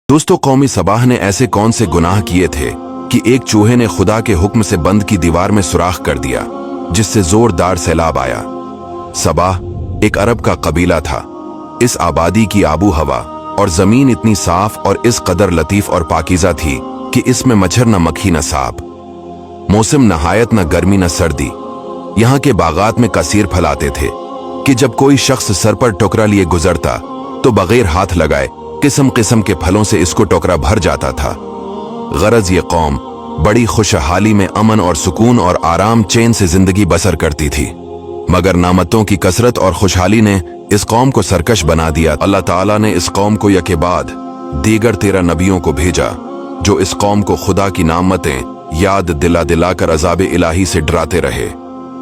दोस्तों, कौमी सबाह ने ऐसे कौन से गुनाह किए थे कि एक चूहे ने खुदा के हुक्म से बंद की दीवार में सुराख कर दिया, जिससे जोरदार सैलाब आया। सबाह एक अरब का कबीला था। इस आबादी की आबू हवा और जमीन इतनी साफ और इस कदर लतीफ और पाकीज़ा थी कि इसमें मच्छर न मक्खी न सांप। मौसम नहायत न गर्मी न सर्दी। यहाँ के बागात में कसीर फलाते थे कि जब कोई शख्स सर पर टोकरा लिए गुजरता तो बगैर हाथ लगाए किस्म किस्म के फलों से इसको टोकरा भर जाता था। गरज ये कौम बड़ी खुशहाली में अमन और सुकून और आराम चैन से जिंदगी बसर करती थी, मगर नामतों की कसरत और खुशहाली ने इस कौम को सरकश बना दिया। अल्लाह ताला ने इस कौम को यके बाद दीगर 13 नबियों को भेजा, जो इस कौम को खुदा की नामतें याद दिला दिला कर अज़ाब इलाही से डराते रहे,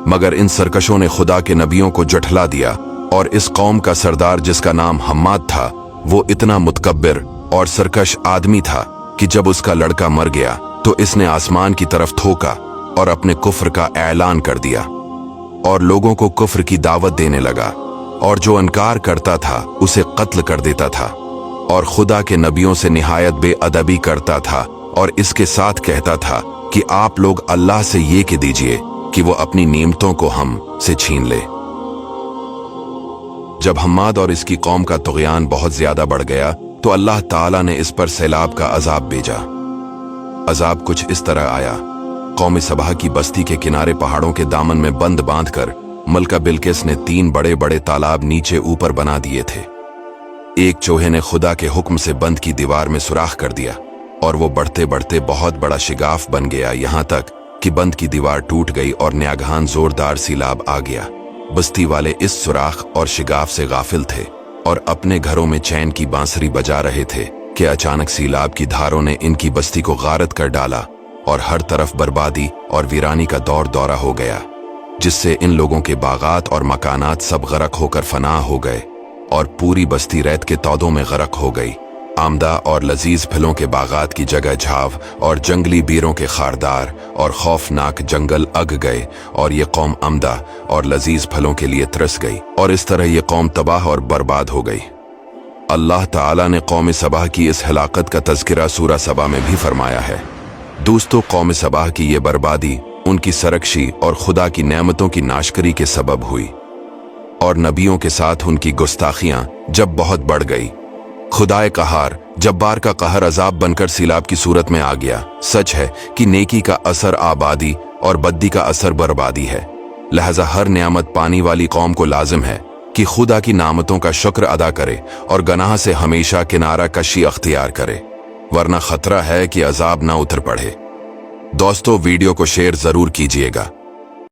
मगर इन सरकशों ने खुदा के नबियों को झुठला दिया। और इस कौम का सरदार, जिसका नाम हम्माद था, वो इतना मुतकब्बिर और सरकश आदमी था कि जब उसका लड़का मर गया तो इसने आसमान की तरफ थूका और अपने कुफ्र का ऐलान कर दिया और लोगों को कुफ्र की दावत देने लगा, और जो इनकार करता था उसे कत्ल कर देता था, और खुदा के नबियों से निहायत बेअदबी करता था, और इसके साथ कहता था कि आप लोग अल्लाह से ये कह दीजिए कि वो अपनी नेमतों को हम से छीन ले। जब हम्माद और इसकी कौम का तुग़यान बहुत ज्यादा बढ़ गया तो अल्लाह ताला ने इस पर सैलाब का अजाब भेजा। अजाब कुछ इस तरह आया। कौमी सबाह की बस्ती के किनारे पहाड़ों के दामन में बंद बांधकर मलका बिल्किस ने 3 बड़े बड़े तालाब नीचे ऊपर बना दिए थे। एक चूहे ने खुदा के हुक्म से बंद की दीवार में सुराख कर दिया और वो बढ़ते बढ़ते बहुत बड़ा शिगाफ बन गया, यहाँ तक कि बंद की दीवार टूट गई और न्यागहान जोरदार सैलाब आ गया। बस्ती वाले इस सुराख और शिगाफ से गाफिल थे और अपने घरों में चैन की बांसुरी बजा रहे थे कि अचानक सैलाब की धारों ने इनकी बस्ती को गारत कर डाला और हर तरफ बर्बादी और वीरानी का दौर दौरा हो गया, जिससे इन लोगों के बागात और मकानात सब गरक होकर फना हो गए और पूरी बस्ती रेत के तौदों में गरक हो गई। आमदा और लजीज फलों के बागात की जगह झाव और जंगली बीरों के खारदार और खौफनाक जंगल अग गए, और ये कौम आमदा और लजीज फलों के लिए तरस गई, और इस तरह ये कौम तबाह और बर्बाद हो गई। अल्लाह ताला ने कौम सबाह की इस हलाकत का तज़किरा सूरा सबा में भी फरमाया है। दोस्तों, कौम सबाह की ये बर्बादी उनकी सरकशी और खुदा की नेमतों की नाशकरी के सबब हुई, और नबियों के साथ उनकी गुस्ताखियां जब बहुत बढ़ गई। खुदाए कहार जब्बार का कहर अजाब बनकर सैलाब की सूरत में आ गया। सच है कि नेकी का असर आबादी और बद्दी का असर बर्बादी है। लिहाजा हर नियामत पानी वाली कौम को लाजिम है कि खुदा की नामतों का शुक्र अदा करे और गनाह से हमेशा किनारा कशी अख्तियार करे, वरना खतरा है कि अजाब ना उतर पड़े। दोस्तों, वीडियो को शेयर जरूर कीजिएगा।